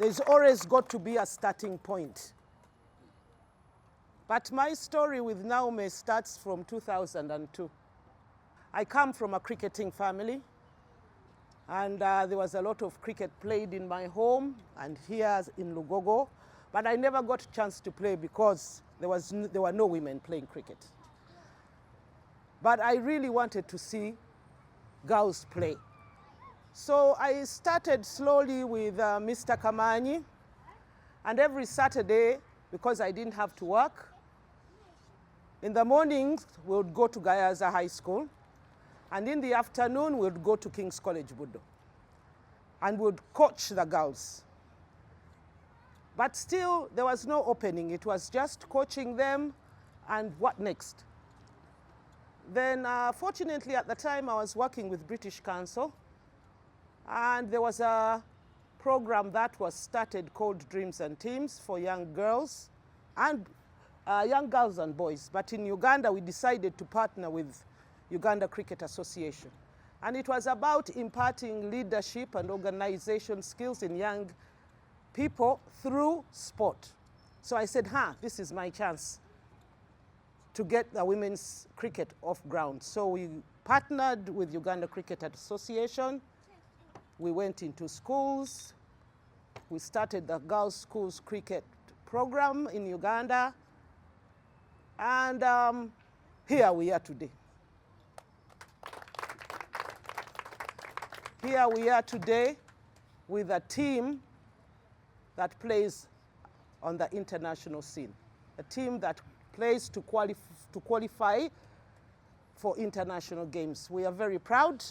there's always got to be a starting point. But my story with Naomi starts from 2002. I come from a cricketing family, and there was a lot of cricket played in my home and here in Lugogo, but I never got a chance to play because there were no women playing cricket. But I really wanted to see girls play. So I started slowly with Mr. Kamanyi, and every Saturday, because I didn't have to work, in the mornings we would go to Gayaza High School, and in the afternoon we would go to King's College Budo, and we would coach the girls. But still, there was no opening. It was just coaching them, and what next? Then, fortunately, at the time, I was working with British Council, and there was a program that was started called Dreams and Teams for young girls and boys. But in Uganda, we decided to partner with Uganda Cricket Association. And it was about imparting leadership and organization skills in young people through sport. So I said, this is my chance to get the women's cricket off ground. So we partnered with Uganda Cricket Association. We went into schools. We started the girls' schools cricket program in Uganda. And here we are today. Here we are today with a team that plays on the international scene, a team that plays to qualify for international games. We are very proud.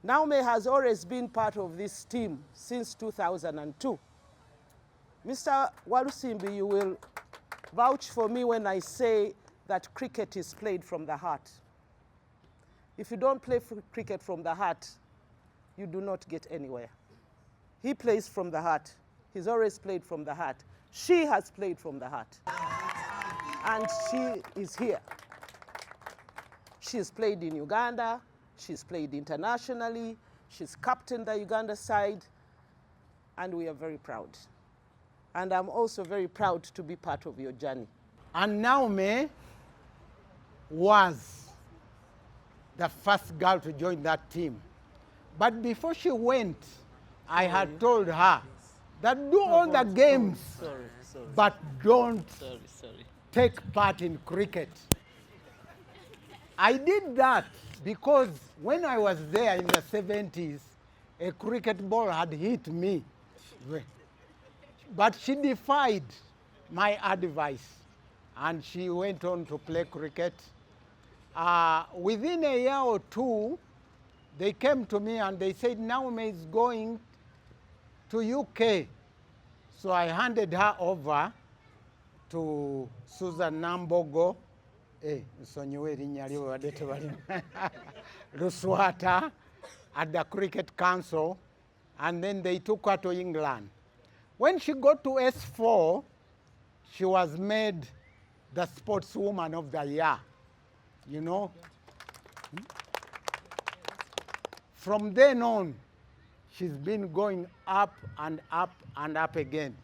Naomi has always been part of this team since 2002. Mr. Walusimbi, you will vouch for me when I say that cricket is played from the heart. If you don't play cricket from the heart, you do not get anywhere. He plays from the heart. He's always played from the heart. She has played from the heart. And she is here. She's played in Uganda. She's played internationally. She's captained the Uganda side. And we are very proud. And I'm also very proud to be part of your journey. And Naomi was the first girl to join that team. But before she went, I had told her that do all the games, but don't take part in cricket. I did that because when I was there in the 70s, a cricket ball had hit me. But she defied my advice, and she went on to play cricket. Within a year or two, they came to me and they said, Naomi is going to UK. So I handed her over to Susan Nambogo, Luswata, at the Cricket Council, and then they took her to England. When she got to S4, she was made the Sportswoman of the Year, you know. From then on, she's been going up and up and up again.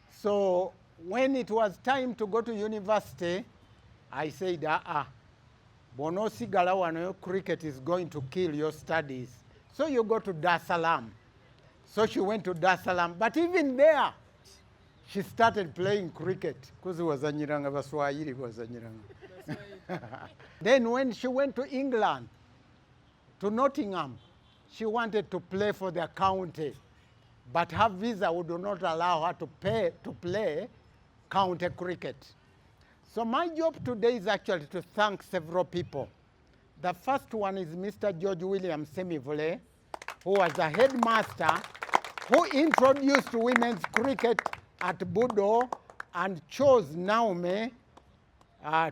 So when it was time to go to university, I said, Bono sigala wano, cricket is going to kill your studies. So you go to Dar es Salaam. So she went to Dar es Salaam. But even there, she started playing cricket. Because wazanyiranga baswahili wazanyiranga. Then when she went to England, to Nottingham, she wanted to play for their county. But her visa would not allow her to play county cricket. So my job today is actually to thank several people. The first one is Mr. George William Semivule, who was the headmaster, who introduced women's cricket at Budo and chose Naomi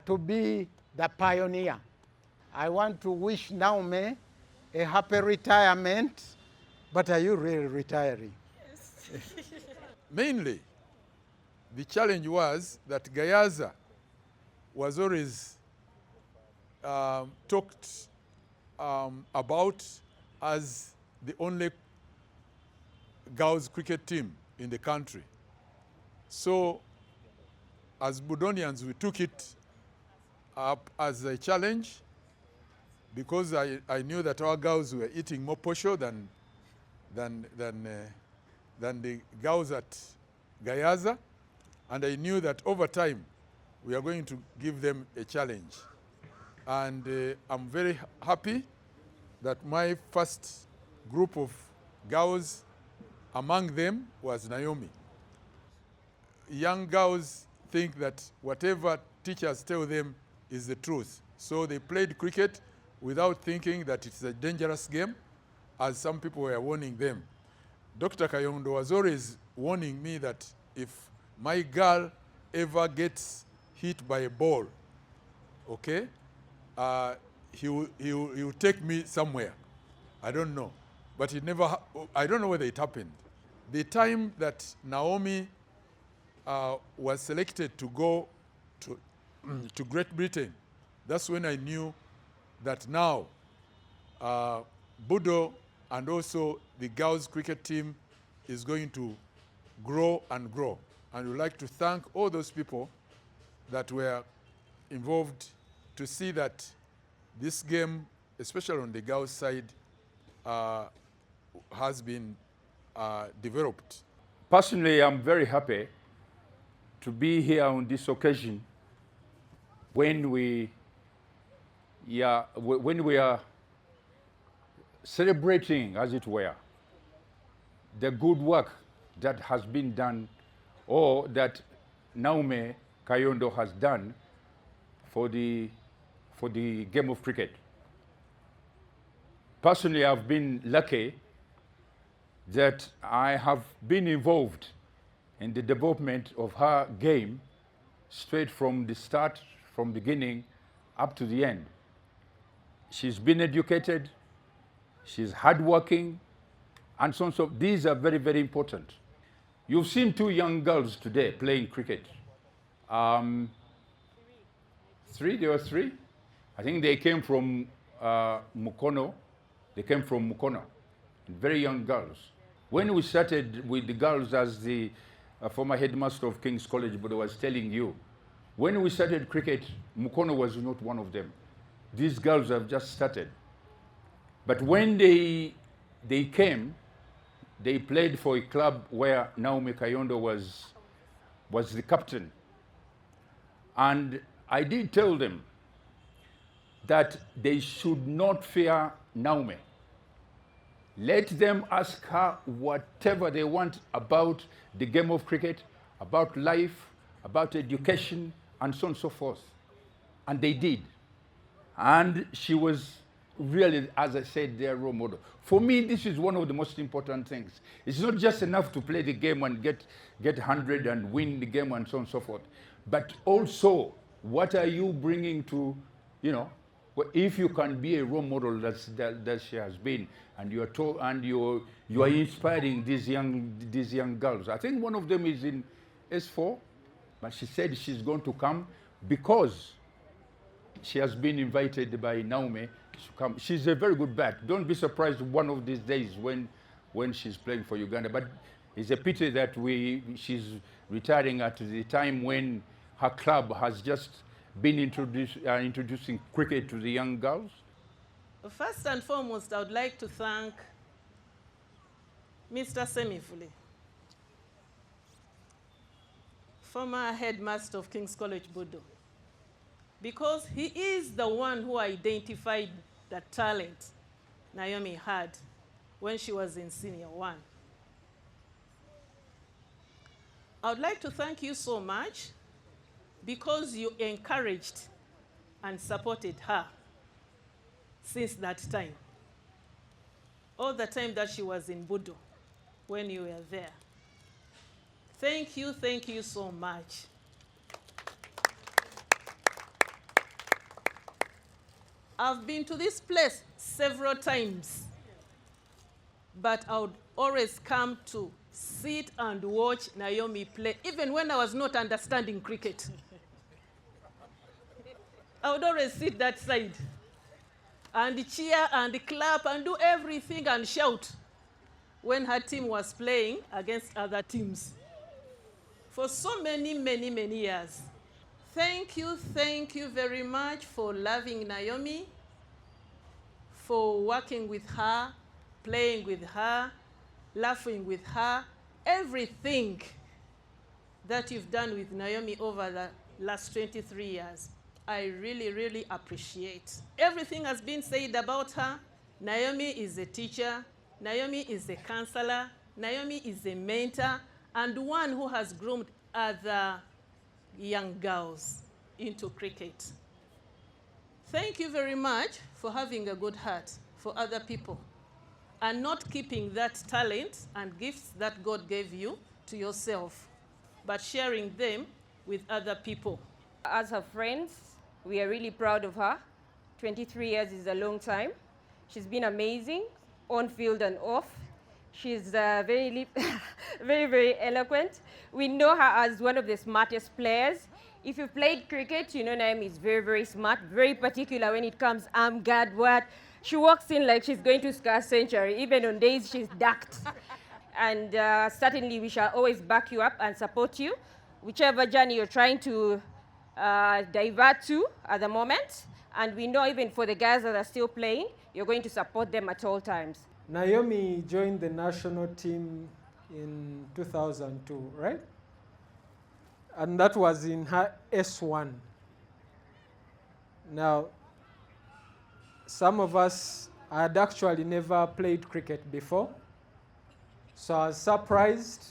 to be the pioneer. I want to wish Naomi a happy retirement, but are you really retiring? Yes. Mainly, the challenge was that Gayaza was always talked about as the only girls' cricket team in the country. So as Budonians, we took it up as a challenge because I knew that our girls were eating more posho than the girls at Gayaza, and I knew that over time we are going to give them a challenge. And I'm very happy that my first group of girls, among them was Naomi. Young girls think that whatever teachers tell them is the truth. So they played cricket without thinking that it's a dangerous game, as some people were warning them. Dr. Kayondo was always warning me that if my girl ever gets hit by a ball, okay, he will take me somewhere. I don't know. But it never, I don't know whether it happened. The time that Naomi was selected to go to Great Britain, that's when I knew that now Budo and also the girls' cricket team is going to grow and grow. And we'd like to thank all those people that were involved to see that this game, especially on the girls' side, has been developed. Personally, I'm very happy to be here on this occasion when we are celebrating, as it were, the good work that has been done or that Naomi Kayondo has done for the game of cricket. Personally, I've been lucky that I have been involved in the development of her game straight from the start, from beginning up to the end. She's been educated, she's hardworking, and so on. So these are very, very important. You've seen two young girls today playing cricket. There were three. I think they came from Mukono. They came from Mukono, very young girls. When we started with the girls, as the former headmaster of King's College, but I was telling you, when we started cricket, Mukono was not one of them. These girls have just started. But when they came, they played for a club where Naomi Kayondo was the captain. And I did tell them that they should not fear Naomi. Let them ask her whatever they want about the game of cricket, about life, about education, and so on and so forth. And they did. And she was really, as I said, their role model. For me, this is one of the most important things. It's not just enough to play the game and get 100 and win the game and so on and so forth. But also, what are you bringing to, if you can be a role model that she has been, and you are inspiring these young girls. I think one of them is in S4, but she said she's going to come because she has been invited by Naomi to come. She's a very good bat. Don't be surprised one of these days when she's playing for Uganda. But it's a pity that she's retiring at the time when her club has just been introducing cricket to the young girls. First and foremost, I would like to thank Mr. Semifule, former headmaster of King's College, Budo, because he is the one who identified the talent Naomi had when she was in Senior 1. I would like to thank you so much because you encouraged and supported her since that time. All the time that she was in Budo, when you were there. Thank you so much. I've been to this place several times, but I would always come to sit and watch Naomi play, even when I was not understanding cricket. I would always sit that side and cheer and clap and do everything and shout. when her team was playing against other teams for so many, many, many years. Thank you very much for loving Naomi, for working with her, playing with her, laughing with her, everything that you've done with Naomi over the last 23 years. I really, really appreciate. Everything has been said about her. Naomi is a teacher, Naomi is a counselor, Naomi is a mentor, and one who has groomed other young girls into cricket. Thank you very much for having a good heart for other people and not keeping that talent and gifts that God gave you to yourself, but sharing them with other people. As her friends, we are really proud of her. 23 years is a long time. She's been amazing, on field and off. She's very, very eloquent. We know her as one of the smartest players. If you've played cricket, you know Naomi is very, very smart, very particular when it comes guard, what. She walks in like she's going to score a century, even on days she's ducked. And certainly we shall always back you up and support you, whichever journey you're trying to divert to at the moment. And we know even for the guys that are still playing, you're going to support them at all times. Naomi joined the national team in 2002, right? And that was in her S1. Now, some of us had actually never played cricket before. So I was surprised.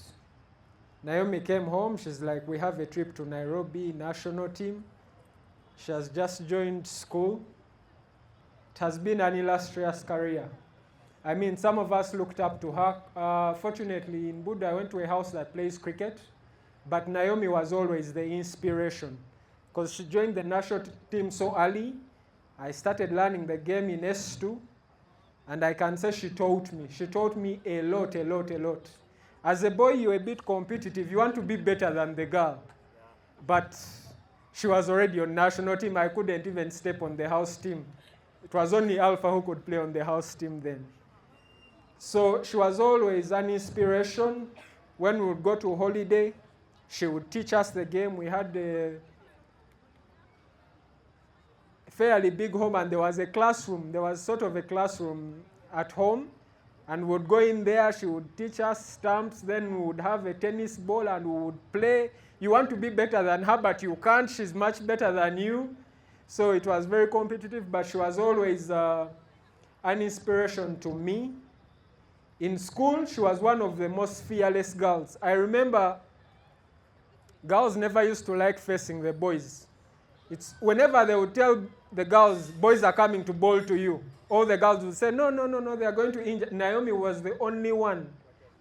Naomi came home, she's like, we have a trip to Nairobi, national team. She has just joined school. It has been an illustrious career. I mean, some of us looked up to her. Fortunately, in Buddha, I went to a house that plays cricket, but Naomi was always the inspiration because she joined the national team so early. I started learning the game in S2, and I can say she taught me. She taught me a lot. As a boy, you're a bit competitive. You want to be better than the girl. But she was already on national team. I couldn't even step on the house team. It was only Alpha who could play on the house team then. So she was always an inspiration. When we would go to holiday, she would teach us the game. We had a fairly big home, and there was a classroom. There was sort of a classroom at home, and we would go in there. She would teach us stamps. Then we would have a tennis ball, and we would play. You want to be better than her, but you can't. She's much better than you. So it was very competitive, but she was always an inspiration to me. In school, she was one of the most fearless girls. I remember girls never used to like facing the boys. It's whenever they would tell the girls, boys are coming to bowl to you, all the girls would say, no, they are going to injure. Naomi was the only one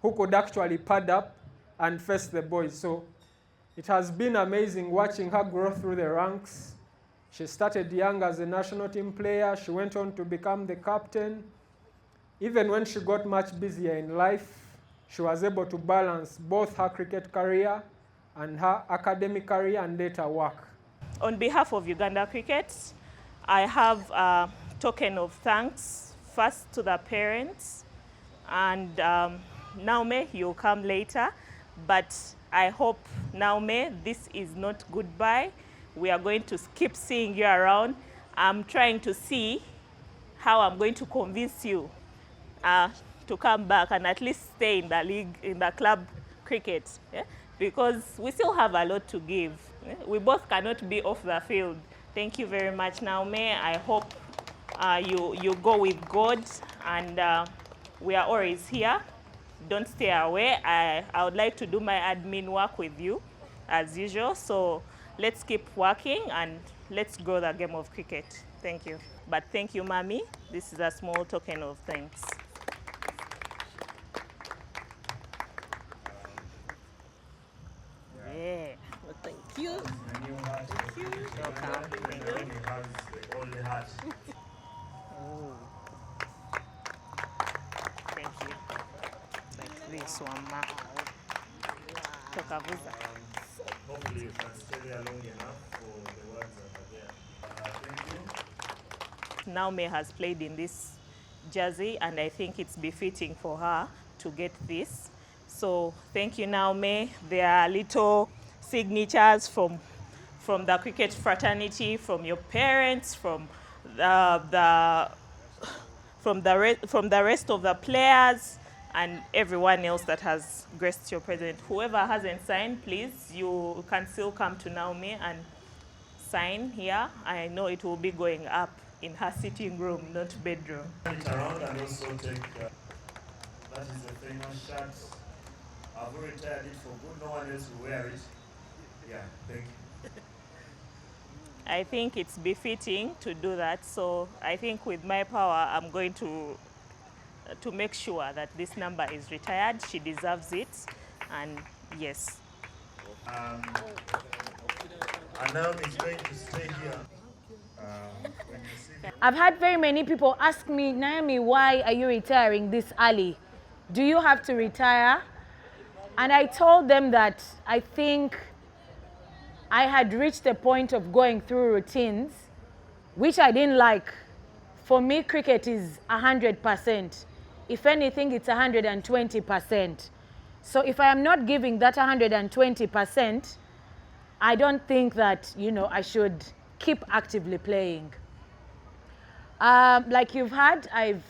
who could actually pad up and face the boys. So it has been amazing watching her grow through the ranks. She started young as a national team player. She went on to become the captain. Even when she got much busier in life, she was able to balance both her cricket career and her academic career and later work. On behalf of Uganda Cricket, I have a token of thanks first to the parents, and Naomi, you'll come later, but I hope, Naomi, this is not goodbye. We are going to keep seeing you around. I'm trying to see how I'm going to convince you to come back and at least stay in the league, in the club cricket, yeah? Because we still have a lot to give. Yeah? We both cannot be off the field. Thank you very much, Naomi. I hope you go with God, and we are always here. Don't stay away. I would like to do my admin work with you, as usual. So let's keep working and let's grow the game of cricket. Thank you. But thank you, Mommy. This is a small token of thanks. Yeah. Well, thank you. Thank you. Thank you. Like this one, Ma. Tokavuza. Hopefully you can stay there long enough for the words that are there. Thank you. Naomi has played in this jersey, and I think it's befitting for her to get this. So thank you, Naomi. There are little signatures from the cricket fraternity, from your parents, from the rest of the players, and everyone else that has graced your presence. Whoever hasn't signed, please, you can still come to Naomi and sign here. I know it will be going up in her sitting room, not bedroom. Turn it around and also take, that is a famous shirt. I've retired it for good, no one else will wear it. Yeah, thank you. I think it's befitting to do that, so I think with my power, I'm going to make sure that this number is retired. She deserves it, and yes. And Naomi is going to stay here. When you see I've had very many people ask me, Naomi, why are you retiring this early? Do you have to retire? And I told them that I think I had reached the point of going through routines, which I didn't like. For me, cricket is 100%. If anything, it's 120%. So if I am not giving that 120%, I don't think that, I should keep actively playing. Like you've heard, I've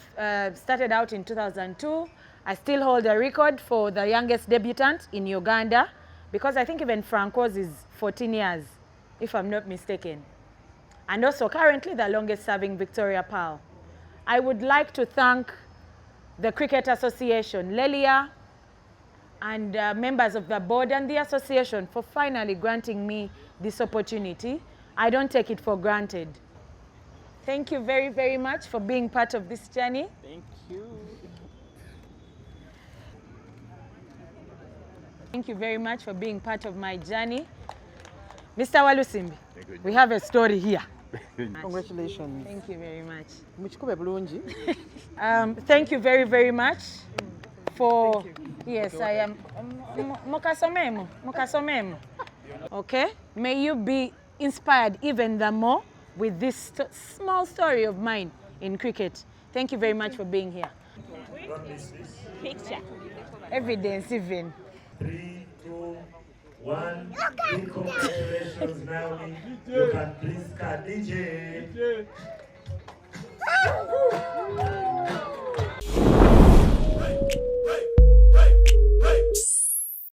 started out in 2002. I still hold a record for the youngest debutant in Uganda, because I think even Franco's is 14 years, if I'm not mistaken. And also currently the longest serving Victoria Pearl. I would like to thank the Cricket Association, Lelia, and members of the board and the association for finally granting me this opportunity. I don't take it for granted. Thank you very, very much for being part of this journey. Thank you. Thank you very much for being part of my journey. Mr. Walusimbi, we have a story here. Congratulations. Thank you very much. Muchikube bulungi. Thank you very, very much for, yes, I am, mukasomemo. Okay, may you be inspired even the more with this small story of mine in cricket. Thank you very much for being here. don't miss this. Picture. Evidence even. 3, 2, 1. Big congratulations, Naomi. You can please cut DJ.